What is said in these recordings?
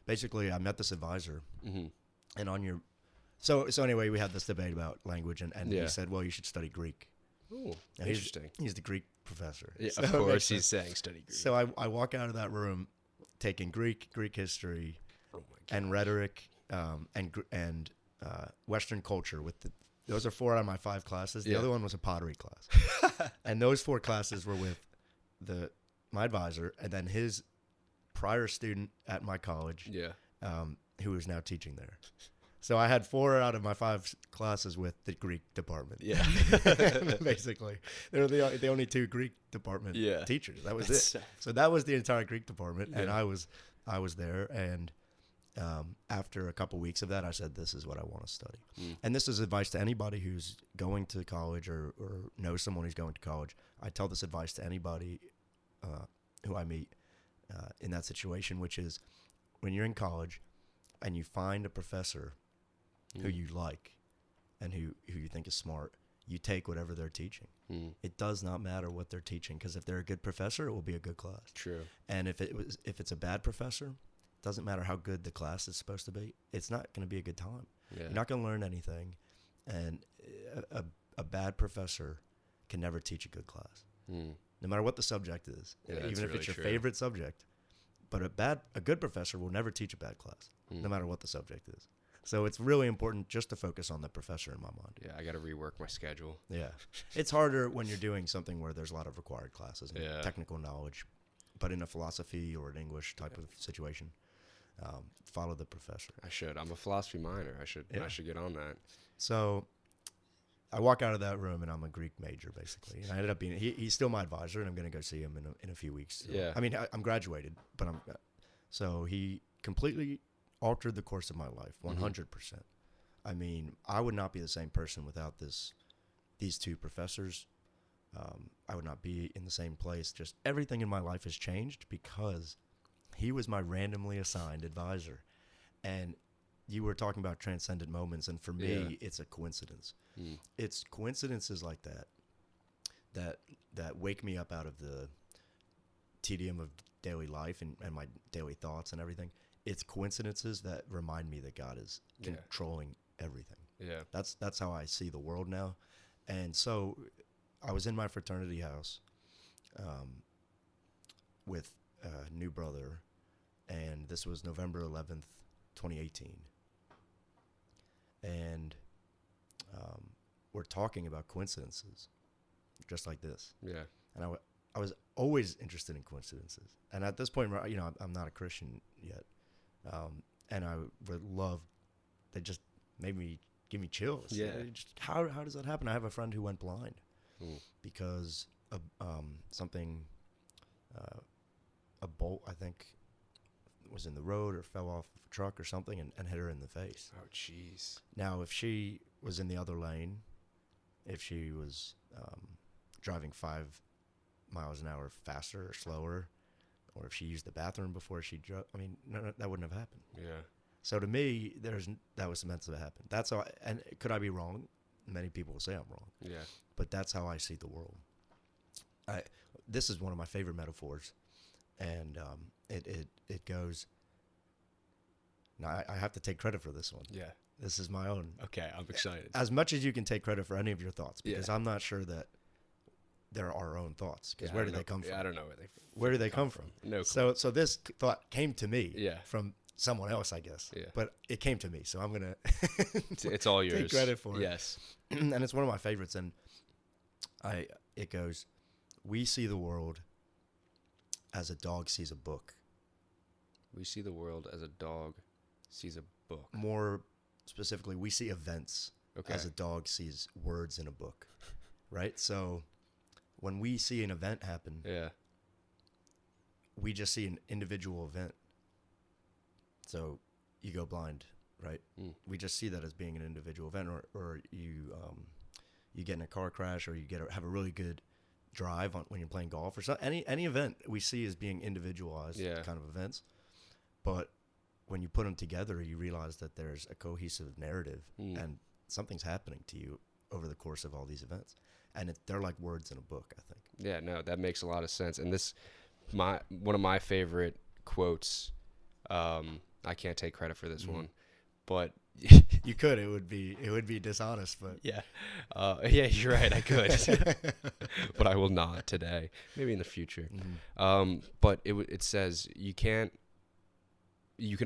basically I met this advisor, and on your so anyway, we had this debate about language, and he said, well, you should study Greek. Ooh, And interesting. He's the Greek professor. Yeah, So of it course, makes he's sense. saying study Greek. So I walk out of that room taking Greek history, Oh my God. and rhetoric, and Western culture. Those are 4 out of my 5 classes. The other one was a pottery class, and those 4 classes were with my advisor, and then his prior student at my college, who is now teaching there. So I had 4 out of my 5 classes with the Greek department. Yeah. Basically, they were the only 2 Greek department teachers. That was it. So that was the entire Greek department, and I was there. And after a couple weeks of that, I said, "This is what I want to study." And this is advice to anybody who's going to college or knows someone who's going to college. I tell this advice to anybody who I meet in that situation, which is when you're in college and you find a professor who you like and who you think is smart, you take whatever they're teaching. It does not matter what they're teaching, because if they're a good professor, it will be a good class. True. And if it's a bad professor, it doesn't matter how good the class is supposed to be. It's not going to be a good time. Yeah. You're not going to learn anything, and a bad professor can never teach a good class, no matter what the subject is, even if it's your favorite subject. But a good professor will never teach a bad class, no matter what the subject is. So it's really important just to focus on the professor in my mind. Yeah, I got to rework my schedule. Yeah. It's harder when you're doing something where there's a lot of required classes and technical knowledge. But in a philosophy or an English type of situation, follow the professor. I should. I'm a philosophy minor. I should get on that. So I walk out of that room, and I'm a Greek major, basically. And I ended up being he's still my advisor, and I'm going to go see him in a few weeks. So, yeah. I mean, I'm graduated, but so he completely altered the course of my life, 100%. I mean, I would not be the same person without these 2 professors. I would not be in the same place. Just everything in my life has changed because he was my randomly assigned advisor. And you were talking about transcendent moments, and for me, it's a coincidence. It's coincidences like that wake me up out of the tedium of daily life and my daily thoughts and everything. It's coincidences that remind me that God is controlling everything. Yeah. That's how I see the world now. And so I was in my fraternity house with a new brother, and this was November 11th, 2018. And we're talking about coincidences, just like this. Yeah. And I was always interested in coincidences. And at this point, I'm not a Christian yet. And I would love, they just made me, give me chills. Yeah. How does that happen? I have a friend who went blind because of something, a bolt, I think, was in the road or fell off a truck or something and hit her in the face. Oh, jeez. Now, if she was in the other lane, if she was driving 5 miles an hour faster or slower, or if she used the bathroom before she drove, I mean, no, that wouldn't have happened. Yeah. So to me, that was meant to happen. That's how. And could I be wrong? Many people will say I'm wrong. Yeah. But that's how I see the world. This is one of my favorite metaphors, and it goes. Now I have to take credit for this one. Yeah. This is my own. Okay, I'm excited. As much as you can take credit for any of your thoughts, because I'm not sure that they're our own thoughts. Because where do they come from? Yeah, I don't know where do they come from. No. So this thought came to me. Yeah. From someone else, I guess. Yeah. But it came to me, so I'm gonna. It's all yours. Take credit for it. Yes. And it's one of my favorites, and it goes, we see the world as a dog sees a book. We see the world as a dog sees a book. More specifically, we see events as a dog sees words in a book, right? So when we see an event happen, we just see an individual event. So you go blind, right? We just see that as being an individual event, or you get in a car crash, or you have a really good drive when you're playing golf, or something. Any event we see as being individualized kind of events. But when you put them together, you realize that there's a cohesive narrative, and something's happening to you over the course of all these events. And they're like words in a book, I think. Yeah, no, that makes a lot of sense. And one of my favorite quotes I can't take credit for this one, but you could. It would be dishonest, but yeah, yeah, you're right. I could, but I will not today. Maybe in the future. But it says you can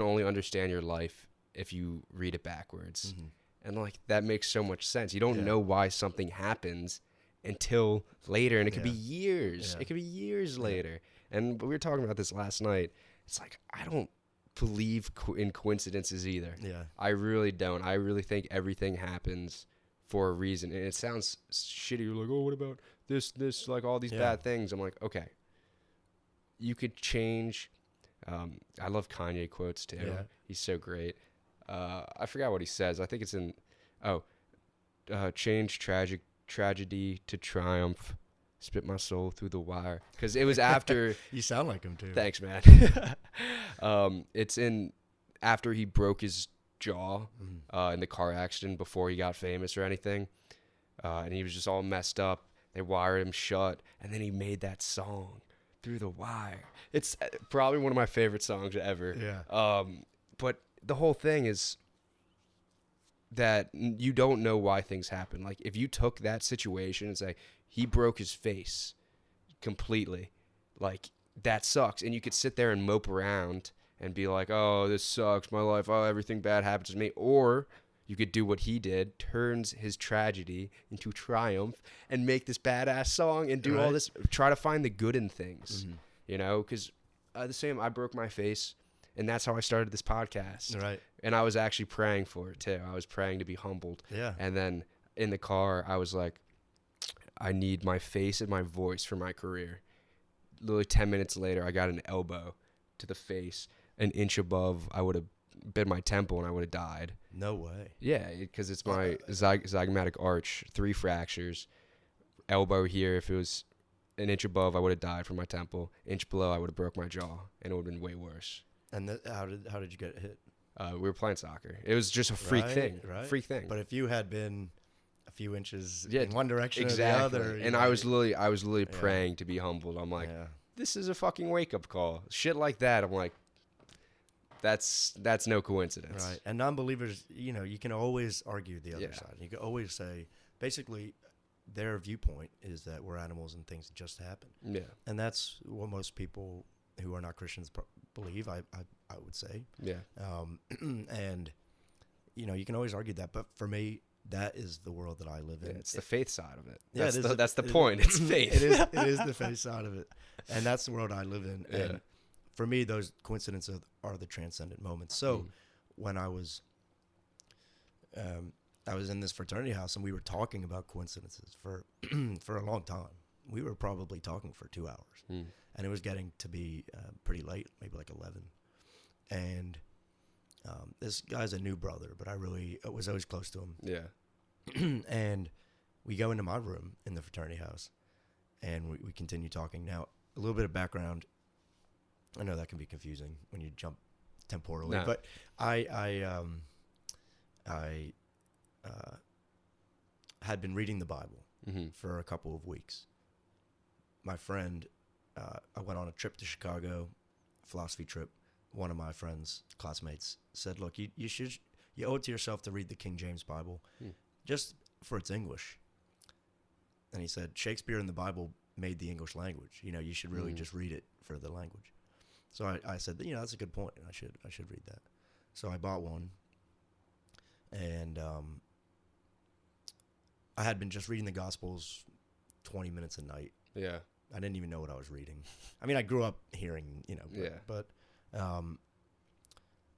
only understand your life if you read it backwards, and like that makes so much sense. You don't know why something happens until later, and it could be years. It could be years later. And we were talking about this last night. It's like, I don't believe in coincidences either. Yeah. I really don't. I really think everything happens for a reason. And it sounds shitty. You're like, oh, what about this, like all these bad things? I'm like, okay. You could change. I love Kanye quotes too. Yeah. He's so great. I forgot what he says. I think it's in, change tragedy to triumph. Spit my soul through the wire, because it was after. You sound like him too. Thanks, man. It's in after he broke his jaw in the car accident before he got famous or anything, and he was just all messed up. They wired him shut, and then he made that song, Through the Wire. It's probably one of my favorite songs ever. Yeah. But the whole thing is that you don't know why things happen. Like if you took that situation and say, he broke his face completely, like that sucks. And you could sit there and mope around and be like, oh, this sucks, my life, oh, everything bad happens to me. Or you could do what he did, turns his tragedy into triumph and make this badass song and do all this, try to find the good in things, you know? Because the same, I broke my face, and that's how I started this podcast. Right. And I was actually praying for it too. I was praying to be humbled. Yeah. And then in the car, I was like, I need my face and my voice for my career. Literally 10 minutes later, I got an elbow to the face, an inch above. I would have been my temple and I would have died. No way. Yeah, because it's my zygomatic arch, 3 fractures. Elbow here, if it was an inch above, I would have died from my temple. Inch below, I would have broke my jaw, and it would have been way worse. And how did you get hit? We were playing soccer. It was just a freak thing. Right. Freak thing. But if you had been a few inches in one direction or the other. And I was literally praying to be humbled. I'm like, this is a fucking wake-up call. Shit like that, I'm like, that's no coincidence. Right. And non-believers, you can always argue the other side. You can always say, basically, their viewpoint is that we're animals and things just happen. Yeah. And that's what most people who are not Christians believe, I would say. Yeah. And, you can always argue that. But for me, that is the world that I live in. It's the faith side of it. That's the point. It's faith. It is the faith side of it. And that's the world I live in. Yeah. And for me, those coincidences are the transcendent moments. So when I was in this fraternity house and we were talking about coincidences for a long time. We were probably talking for 2 hours. And it was getting to be pretty late, maybe like 11. And this guy's a new brother, but I was always close to him. Yeah. And we go into my room in the fraternity house, and we continue talking. Now, a little bit of background. I know that can be confusing when you jump temporally, but I had been reading the Bible for a couple of weeks. My friend, I went on a trip to Chicago, philosophy trip. One of my friends, classmates, said, look, you owe it to yourself to read the King James Bible just for its English. And he said, Shakespeare in the Bible made the English language. You should really just read it for the language. So I said, that's a good point. I should read that. So I bought one. And I had been just reading the Gospels 20 minutes a night. Yeah. I didn't even know what I was reading. I mean, I grew up hearing, but I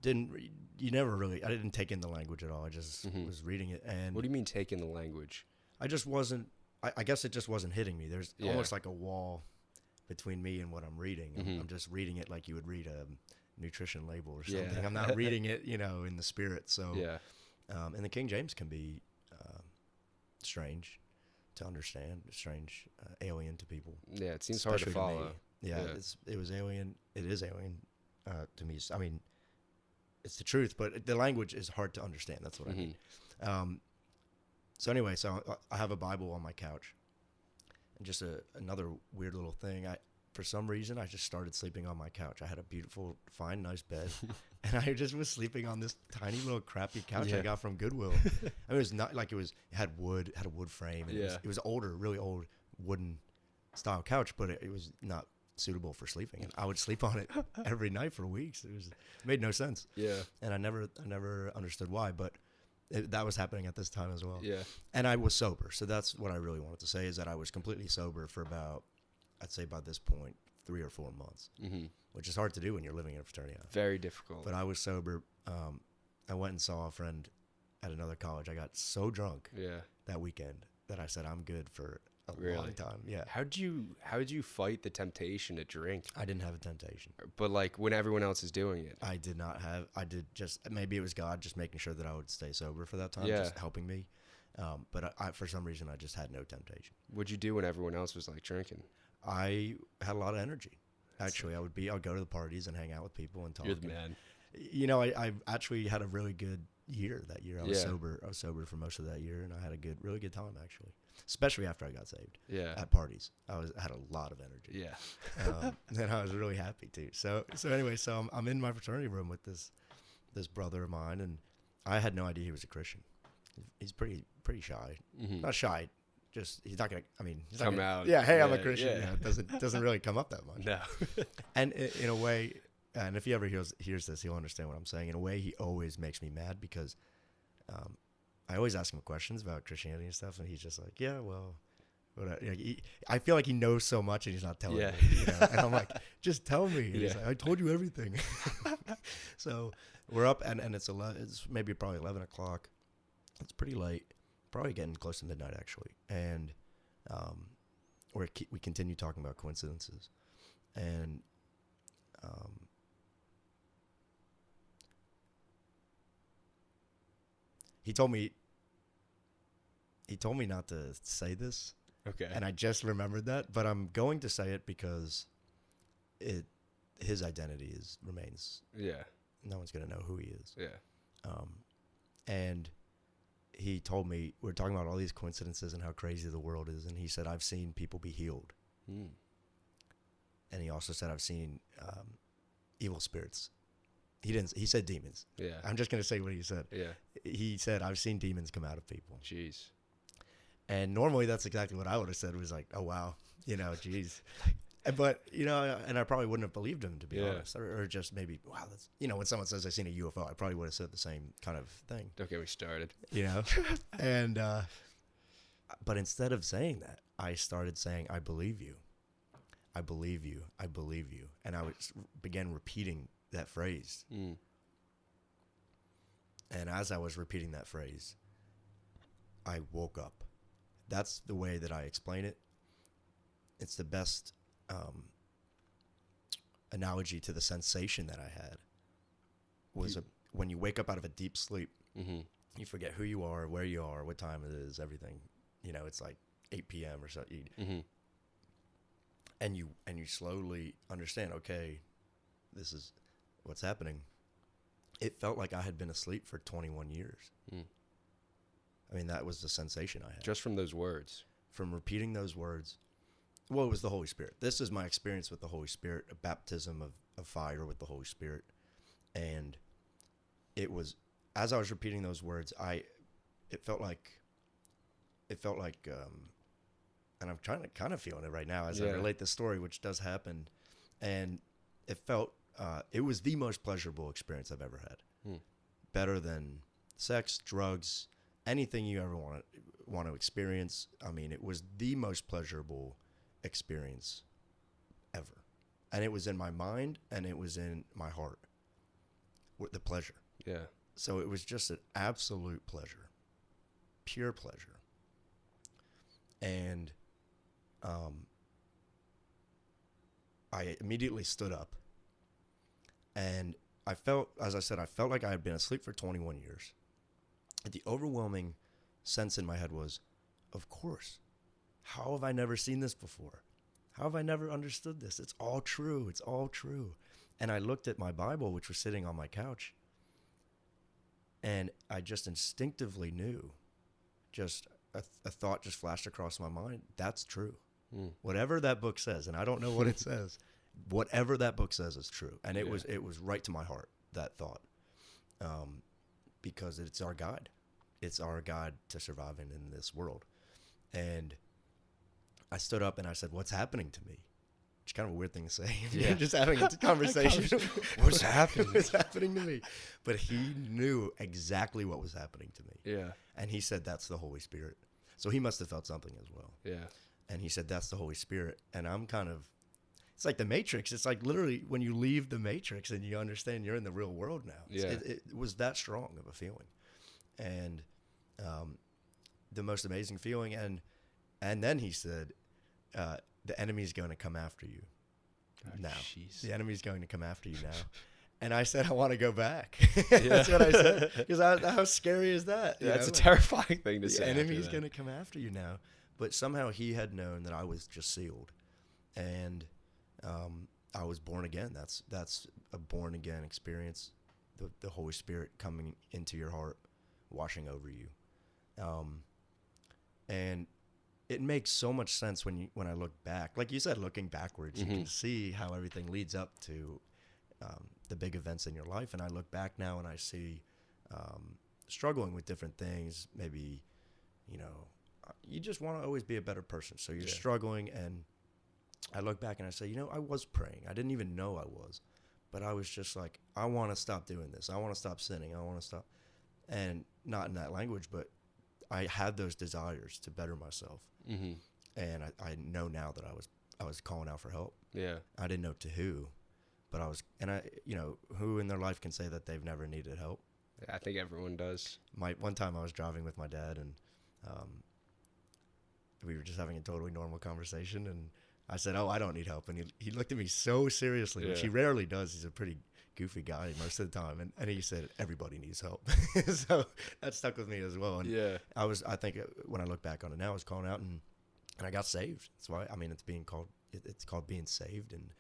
didn't take in the language at all. I just was reading it. And what do you mean take in the language? I guess it just wasn't hitting me. There's almost like a wall between me and what I'm reading. I'm just reading it like you would read a nutrition label or something. Yeah. I'm not reading it, in the spirit. So, and the King James can be strange to understand, strange, alien to people. Yeah, it seems hard to follow. Yeah, it was alien. It is alien to me. I mean, it's the truth, but the language is hard to understand. That's what I mean. So anyway, I have a Bible on my couch, and just another weird little thing. for some reason, I just started sleeping on my couch. I had a beautiful, fine, nice bed, and I just was sleeping on this tiny little crappy couch I got from Goodwill. I mean, it was not like it had a wood frame. And it was older, really old wooden style couch, but it was not suitable for sleeping. And I would sleep on it every night for weeks. It made no sense. Yeah. And I never understood why, but that was happening at this time as well. Yeah. And I was sober. So that's what I really wanted to say, is that I was completely sober for about, I'd say by this point, 3 or 4 months, which is hard to do when you're living in a fraternity house. Very difficult. But I was sober. I went and saw a friend at another college. I got so drunk that weekend that I said, I'm good for a long time. Yeah. How did you fight the temptation to drink? I didn't have a temptation. But like when everyone else is doing it. I did just, maybe it was God just making sure that I would stay sober for that time, just helping me. But I, for some reason, I just had no temptation. What'd you do when everyone else was like drinking? I had a lot of energy. Actually, I'd go to the parties and hang out with people and talk. You're the man. You know, I actually had a really good year that year. I was sober for most of that year, and I had a really good time actually. Especially after I got saved. Yeah. At parties, I had a lot of energy. Yeah. And I was really happy too. So anyway, I'm in my fraternity room with this brother of mine, and I had no idea he was a Christian. He's pretty shy. Mm-hmm. Not shy. Just he's not gonna. I mean, he's come out. Yeah. Hey, I'm a Christian. Yeah. It doesn't really come up that much. No. And in a way, and if he ever hears this, he'll understand what I'm saying. In a way, he always makes me mad because I always ask him questions about Christianity and stuff, and he's just like, yeah, well, whatever. I feel like he knows so much and he's not telling me. You know? And I'm like, just tell me. And he's like, I told you everything. So we're up, and it's probably 11 o'clock. It's pretty late, probably getting close to midnight actually, and we continue talking about coincidences, and he told me not to say this. Okay. And I just remembered that, but I'm going to say it because his identity remains. Yeah. No one's going to know who he is. Yeah. And he told me, we're talking about all these coincidences and how crazy the world is, and he said, I've seen people be healed. And he also said, I've seen evil spirits. He said demons. Yeah. I'm just going to say what he said. Yeah. He said, I've seen demons come out of people. Jeez. And normally that's exactly what I would have said, was like, oh, wow, geez. But, and I probably wouldn't have believed him, to be honest. Or just maybe, wow, that's, when someone says I've seen a UFO, I probably would have said the same kind of thing. Don't get me started. And, but instead of saying that, I started saying, I believe you. I believe you. I believe you. And I began repeating that phrase. And as I was repeating that phrase, I woke up. That's the way that I explain it. It's the best analogy to the sensation that I had was when you wake up out of a deep sleep, you forget who you are, where you are, what time it is, everything. It's like 8 p.m. or so. And you slowly understand, okay, this is what's happening. It felt like I had been asleep for 21 years. I mean, that was the sensation I had. Just from those words? From repeating those words. Well, it was the Holy Spirit. This is my experience with the Holy Spirit, a baptism of fire with the Holy Spirit. And it was, as I was repeating those words, it felt like, and I'm kind of feeling it right now as I relate this story, which does happen. And it felt, it was the most pleasurable experience I've ever had. Better than sex, drugs, anything you ever want to experience. I mean, it was the most pleasurable experience ever. And it was in my mind and it was in my heart with the pleasure. Yeah. So it was just an absolute pleasure, pure pleasure. And I immediately stood up, and I felt like I had been asleep for 21 years. And the overwhelming sense in my head was, of course, how have I never seen this before? How have I never understood this? It's all true. It's all true. And I looked at my Bible, which was sitting on my couch, and I just instinctively knew, just a thought just flashed across my mind. That's true. Whatever that book says, and I don't know what it says, whatever that book says is true. And it was right to my heart, that thought, because it's our guide. It's our guide to surviving in this world. And I stood up and I said, what's happening to me? It's kind of a weird thing to say. Yeah. Just having a conversation. What's happening? What's happening to me? But he knew exactly what was happening to me. Yeah. And he said, that's the Holy Spirit. So he must have felt something as well. Yeah. And he said, that's the Holy Spirit. And I'm kind of, it's like the Matrix. It's like literally when you leave the Matrix and you understand you're in the real world now. Yeah. It was that strong of a feeling. And the most amazing feeling. And then he said, the enemy's going to come after you now. Geez. The enemy's going to come after you now. And I said, I want to go back. That's what I said. Because how scary is that? Yeah, that's a terrifying thing to say. The enemy's going to come after you now. But somehow he had known that I was just sealed. And I was born again. That's a born again experience. The Holy Spirit coming into your heart, washing over you. And it makes so much sense when I look back. Like you said, looking backwards, you can see how everything leads up to the big events in your life. And I look back now and I see struggling with different things. Maybe, you just want to always be a better person. So you're struggling, and I look back and I say, I was praying. I didn't even know I was. But I was just like, I want to stop doing this. I want to stop sinning. I want to stop. And not in that language, but I had those desires to better myself. Mm-hmm. And I know now that I was calling out for help. Yeah. I didn't know to who, but who in their life can say that they've never needed help? I think everyone does. One time I was driving with my dad, and we were just having a totally normal conversation, and I said, "Oh, I don't need help." And he looked at me so seriously, which he rarely does. He's a pretty goofy guy most of the time, and he said, "Everybody needs help." So that stuck with me as well. And I think when I look back on it now, I was calling out, and I got saved. That's why it's called being saved, and